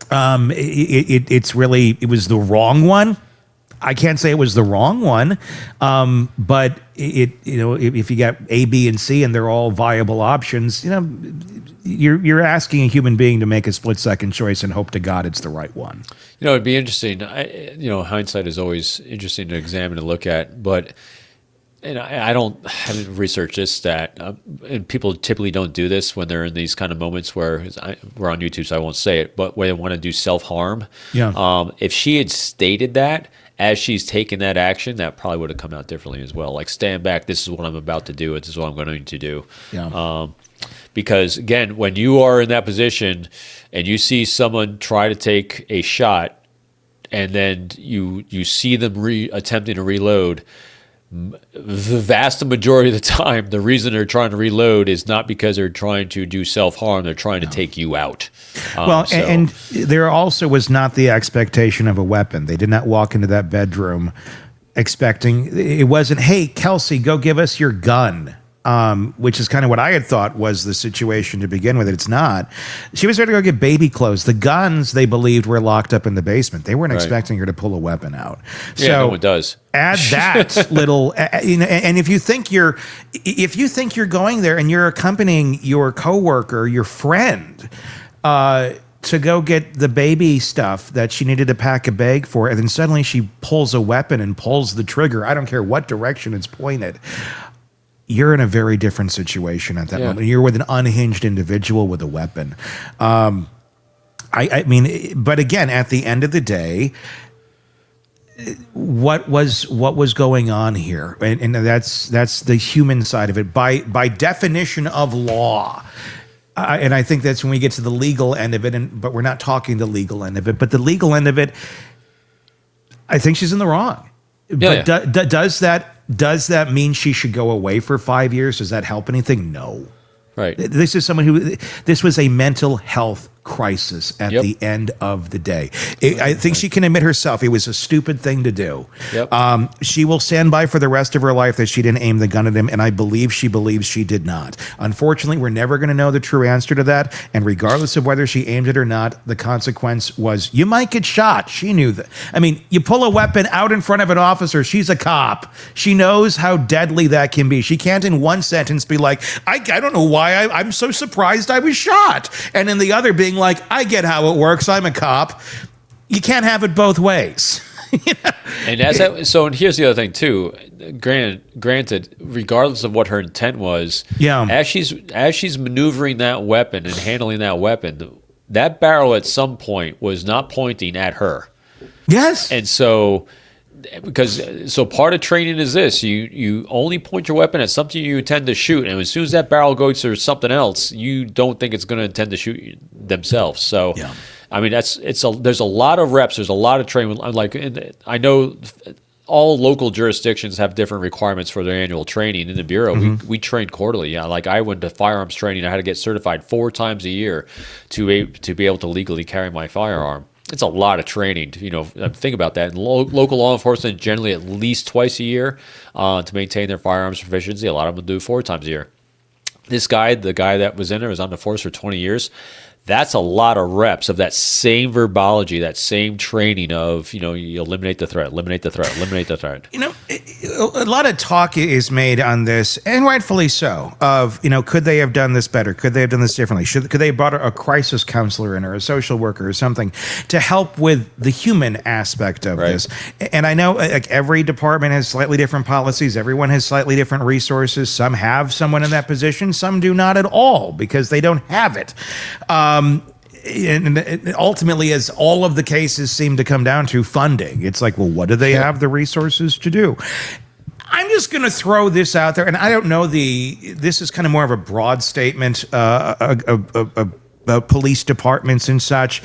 it was the wrong one? I can't say it was the wrong one, but if you got A, B, and C and they're all viable options, you're asking a human being to make a split-second choice and hope to God it's the right one. It'd be interesting. Hindsight is always interesting to examine and look at, but. And I haven't researched this stat, and people typically don't do this when they're in these kind of moments where we're on YouTube, so I won't say it, but where they want to do self-harm. Yeah. If she had stated that as she's taken that action, that probably would have come out differently as well. Like, stand back, this is what I'm about to do, this is what I'm going to do. Yeah. Because, again, when you are in that position and you see someone try to take a shot and then you see them attempting to reload, the vast majority of the time, the reason they're trying to reload is not because they're trying to do self-harm. They're trying to take you out. And there also was not the expectation of a weapon. They did not walk into that bedroom expecting. It wasn't, hey, Kelsey, go give us your gun. Which is kind of what I had thought was the situation to begin with. It's not. She was there to go get baby clothes. The guns, they believed, were locked up in the basement. They weren't expecting her to pull a weapon out. Yeah, no one does. Add that little, and if you think you're going there and you're accompanying your coworker, your friend, to go get the baby stuff that she needed to pack a bag for, and then suddenly she pulls a weapon and pulls the trigger. I don't care what direction it's pointed. You're in a very different situation at that moment. You're with an unhinged individual with a weapon. I mean, but again, at the end of the day, what was going on here, and that's the human side of it by definition of law. And I think that's when we get to the legal end of it, but we're not talking the legal end of it. But the legal end of it, I think she's in the wrong. Yeah, But does that mean she should go away for 5 years? Does that help anything? No. Right. This is someone this was a mental health crisis at the end of the day. I think she can admit herself it was a stupid thing to do. Yep. She will stand by for the rest of her life that she didn't aim the gun at him, and I believe she believes she did not. Unfortunately, we're never going to know the true answer to that, and regardless of whether she aimed it or not, the consequence was you might get shot. She knew that. I mean, you pull a weapon out in front of an officer, she's a cop. She knows how deadly that can be. She can't in one sentence be like, I don't know why I'm so surprised I was shot. And in the other being like, I get how it works. I'm a cop. You can't have it both ways. And and here's the other thing too. Granted, regardless of what her intent was, as she's maneuvering that weapon and handling that weapon, that barrel at some point was not pointing at her. Yes. And so part of training is this: you only point your weapon at something you intend to shoot, and as soon as that barrel goes to something else, you don't think it's going to intend to shoot themselves. So, I mean, there's a lot of reps, there's a lot of training. Like, I know all local jurisdictions have different requirements for their annual training. In the bureau, we train quarterly. Yeah, like I went to firearms training. I had to get certified 4 times a year to be able to legally carry my firearm. It's a lot of training. Think about that. And local law enforcement generally at least twice a year to maintain their firearms proficiency. A lot of them do 4 times a year. This guy, the guy that was in there, was on the force for 20 years. That's a lot of reps of that same verbology, that same training of, you eliminate the threat, eliminate the threat, eliminate the threat. A lot of talk is made on this, and rightfully so, of, could they have done this better? Could they have done this differently? Could they have brought a crisis counselor in or a social worker or something to help with the human aspect of this? And I know like every department has slightly different policies. Everyone has slightly different resources. Some have someone in that position. Some do not at all because they don't have it. And ultimately, as all of the cases seem to come down to funding, it's like, well, what do they have the resources to do? I'm just going to throw this out there, and I don't know this is kind of more of a broad statement, police departments and such,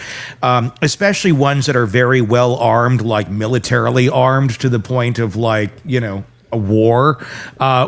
especially ones that are very well armed, like militarily armed to the point of a war,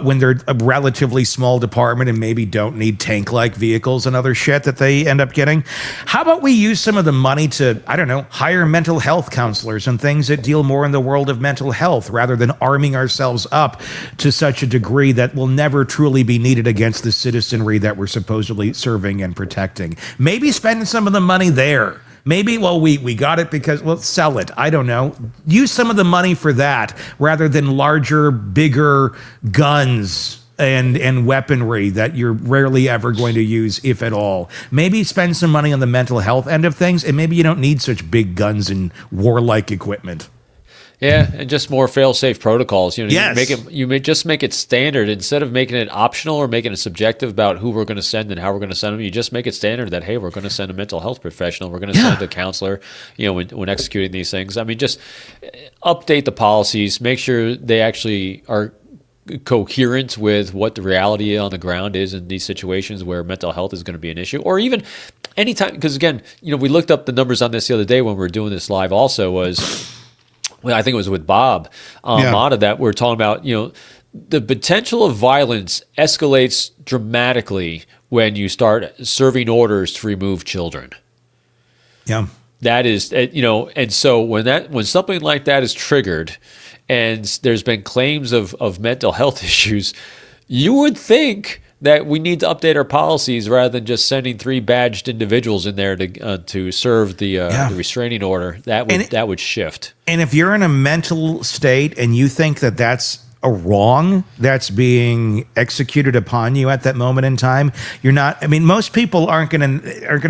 when they're a relatively small department and maybe don't need tank-like vehicles and other shit that they end up getting. How about we use some of the money to, hire mental health counselors and things that deal more in the world of mental health rather than arming ourselves up to such a degree that will never truly be needed against the citizenry that we're supposedly serving and protecting. Maybe spending some of the money there. Maybe, we got it because, sell it. I don't know. Use some of the money for that rather than larger, bigger guns and weaponry that you're rarely ever going to use, if at all. Maybe spend some money on the mental health end of things, and maybe you don't need such big guns and warlike equipment. Yeah, and just more fail-safe protocols. Yes. You may just make it standard instead of making it optional or making it subjective about who we're going to send and how we're going to send them. You just make it standard that, hey, we're going to send a mental health professional. We're going to send a counselor. When executing these things. I mean, just update the policies. Make sure they actually are coherent with what the reality on the ground is in these situations where mental health is going to be an issue, or even anytime. Because again, we looked up the numbers on this the other day when we were doing this live. Also was. I think it was with Bob Mata that we're talking about, the potential of violence escalates dramatically when you start serving orders to remove children. Yeah. That is, and so when something like that is triggered and there's been claims of mental health issues, you would think that we need to update our policies rather than just sending 3 badged individuals in there to serve the restraining order. That would shift. And if you're in a mental state and you think that that's a wrong that's being executed upon you at that moment in time, you're not. I mean, most people aren't gonna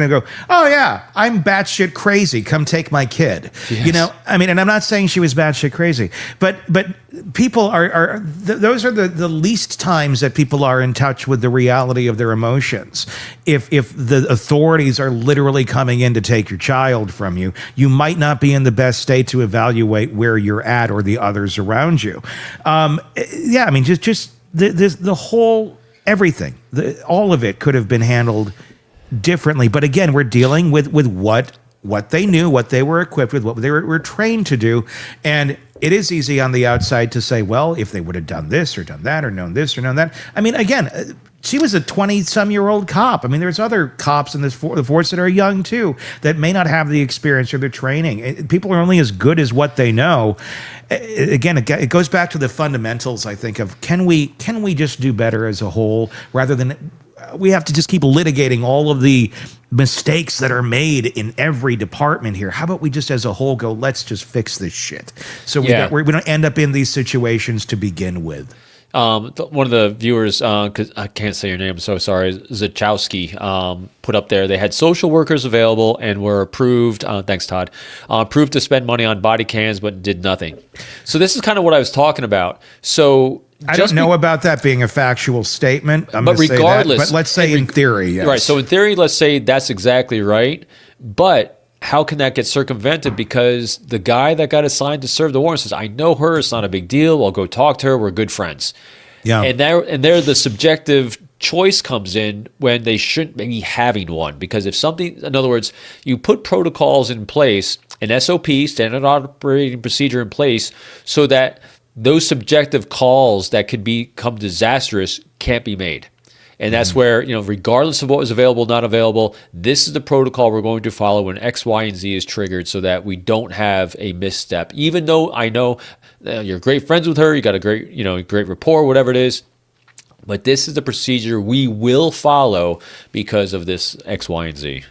go, oh yeah, I'm batshit crazy. Come take my kid. Yes. You know, I mean, and I'm not saying she was batshit crazy, but people those are the least times that people are in touch with the reality of their emotions. If the authorities are literally coming in to take your child from you, you might not be in the best state to evaluate where you're at or the others around you. Yeah, I mean, just the whole everything, all of it could have been handled differently. But again, we're dealing with what they knew, what they were equipped with, what they were trained to do. And it is easy on the outside to say, well, if they would have done this or done that or known this or known that. I mean, again, she was a 20-some-year-old cop. I mean, there's other cops in the force that are young, too, that may not have the experience or the training. People are only as good as what they know. Again, it goes back to the fundamentals, I think, of can we just do better as a whole rather than we have to just keep litigating all of the mistakes that are made in every department here. How about we just as a whole go, let's just fix this shit so we don't end up in these situations to begin with. One of the viewers, because I can't say your name, I'm so sorry, Zachowski, put up there, they had social workers available and were approved, thanks Todd, approved to spend money on body cams but did nothing. So this is kind of what I was talking about. So I don't know about that being a factual statement. But regardless, but let's say in theory, yes. Right. So in theory, let's say that's exactly right. But how can that get circumvented? Because the guy that got assigned to serve the warrant says, I know her. It's not a big deal. I'll go talk to her. We're good friends. Yeah. And there the subjective choice comes in when they shouldn't be having one. Because if something, in other words, you put protocols in place, an SOP, standard operating procedure in place, so that those subjective calls that could become disastrous can't be made. And that's where, regardless of what was available, not available, this is the protocol we're going to follow when X, Y, and Z is triggered so that we don't have a misstep. Even though I know you're great friends with her, you got a great, great rapport, whatever it is, but this is the procedure we will follow because of this X, Y, and Z.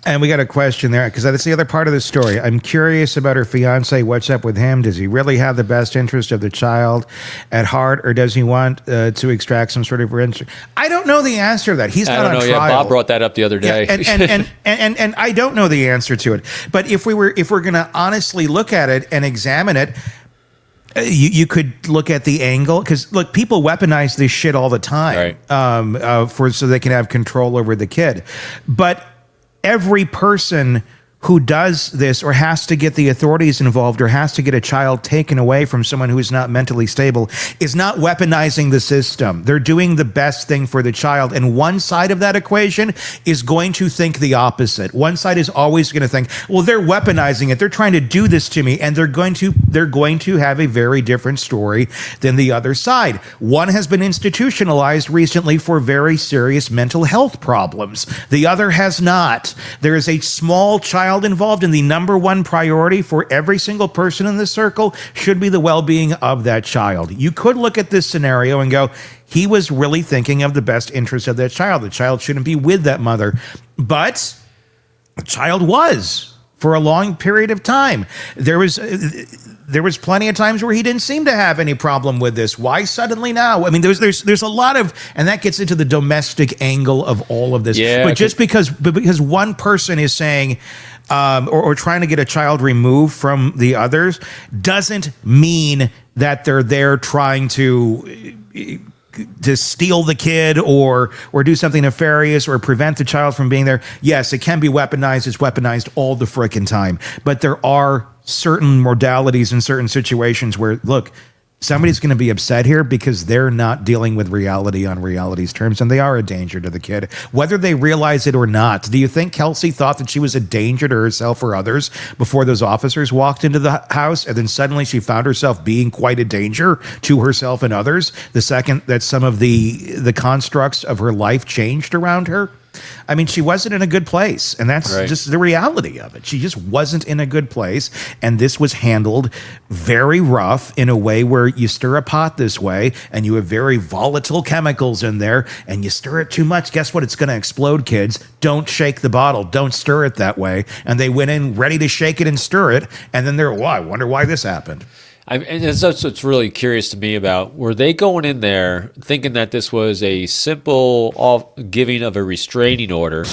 And we got a question there, because that's the other part of the story. I'm curious about her fiance. What's up with him? Does he really have the best interest of the child at heart, or does he want to extract some sort of rent? I don't know the answer to that. He's not on trial. Yeah, Bob brought that up the other day. Yeah, and I don't know the answer to it. But if we're going to honestly look at it and examine it, you could look at the angle, because look, people weaponize this shit all the time, right. So they can have control over the kid. But every person who does this or has to get the authorities involved or has to get a child taken away from someone who is not mentally stable is not weaponizing the system. They're doing the best thing for the child. And one side of that equation is going to think the opposite. One side is always going to think, well, they're weaponizing it. They're trying to do this to me. And they're going to have a very different story than the other side. One has been institutionalized recently for very serious mental health problems. The other has not. There is a small child involved, and the number one priority for every single person in this circle should be the well-being of that child. You could look at this scenario and go, he was really thinking of the best interest of that child. The child shouldn't be with that mother. But the child was for a long period of time. There was plenty of times where he didn't seem to have any problem with this. Why suddenly now? I mean, there's a lot of, and that gets into the domestic angle of all of this. Yeah, but just because one person is saying, or trying to get a child removed from the others, doesn't mean that they're there trying to steal the kid or do something nefarious or prevent the child from being there. Yes, it can be weaponized. It's weaponized all the frickin' time. But there are certain modalities in certain situations where, look, somebody's going to be upset here because they're not dealing with reality on reality's terms, and they are a danger to the kid, whether they realize it or not. Do you think Kelsey thought that she was a danger to herself or others before those officers walked into the house, and then suddenly she found herself being quite a danger to herself and others the second that some of the constructs of her life changed around her? I mean, she wasn't in a good place, and that's just the reality of it. She just wasn't in a good place, and this was handled very rough in a way where you stir a pot this way, and you have very volatile chemicals in there, and you stir it too much. Guess what? It's going to explode, kids. Don't shake the bottle. Don't stir it that way. And they went in ready to shake it and stir it, and then they're, I wonder why this happened. And that's what's really curious to me about, were they going in there thinking that this was a simple giving of a restraining order,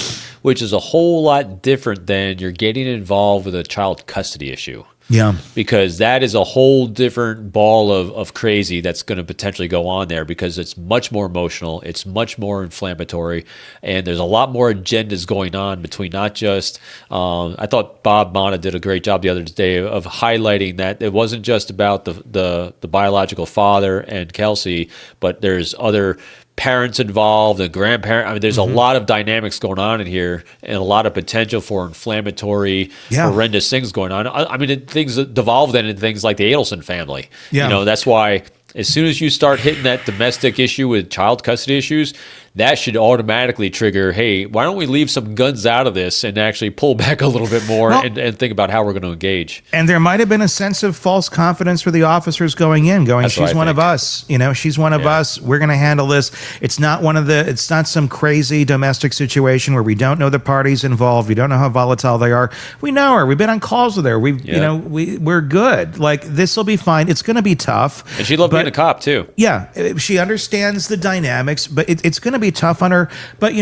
which is a whole lot different than you're getting involved with a child custody issue? Yeah. Because that is a whole different ball of crazy that's going to potentially go on there, because it's much more emotional, it's much more inflammatory, and there's a lot more agendas going on between not just, I thought Bob Mata did a great job the other day of highlighting that it wasn't just about the biological father and Kelsey, but there's other parents involved and grandparents. I mean, there's a lot of dynamics going on in here, and a lot of potential for inflammatory, horrendous things going on. I mean, things that devolved into things like the Adelson family. Yeah. That's why as soon as you start hitting that domestic issue with child custody issues, that should automatically trigger, hey, why don't we leave some guns out of this and actually pull back a little bit more and think about how we're going to engage. And there might have been a sense of false confidence for the officers going in, she's one of us, she's one of us. We're going to handle this. It's not it's not some crazy domestic situation where we don't know the parties involved. We don't know how volatile they are. We know her. We've been on calls with her. We're good. Like, this will be fine. It's going to be tough. And she loved being a cop too. Yeah. She understands the dynamics, but it's going to be tough on her, but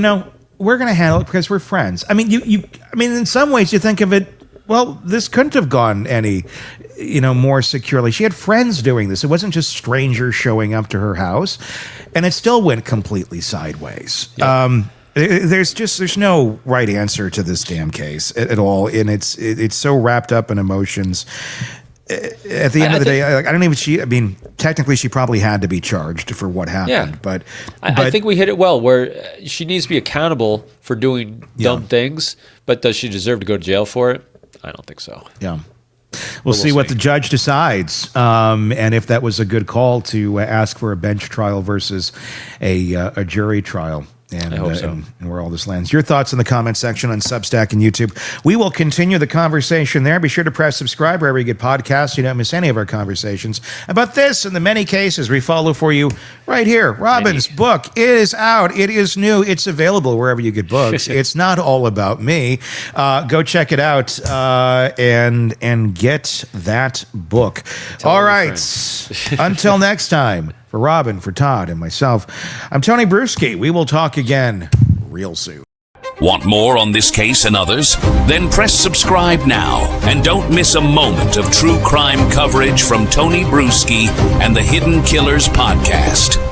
we're going to handle it because we're friends. I mean, in some ways you think of it, well, this couldn't have gone any, more securely. She had friends doing this. It wasn't just strangers showing up to her house, and it still went completely sideways. Yep. There's no right answer to this damn case at all, and it's so wrapped up in emotions. At the end of the day, technically she probably had to be charged for what happened, but I think we hit it well, where she needs to be accountable for doing dumb things, but does she deserve to go to jail for it? I don't think so. Yeah. We'll see what the judge decides, and if that was a good call to ask for a bench trial versus a jury trial. And, I hope so. And where all this lands. Your thoughts in the comment section on Substack and YouTube. We will continue the conversation there. Be sure to press subscribe wherever you get podcasts so you don't miss any of our conversations about this and the many cases we follow for you right here. Robin's book is out. It is new. It's available wherever you get books. It's not all about me. Go check it out and get that book. All right. Until next time. For Robin, for Todd, and myself, I'm Tony Bruschi. We will talk again real soon. Want more on this case and others? Then press subscribe now and don't miss a moment of true crime coverage from Tony Bruschi and the Hidden Killers podcast.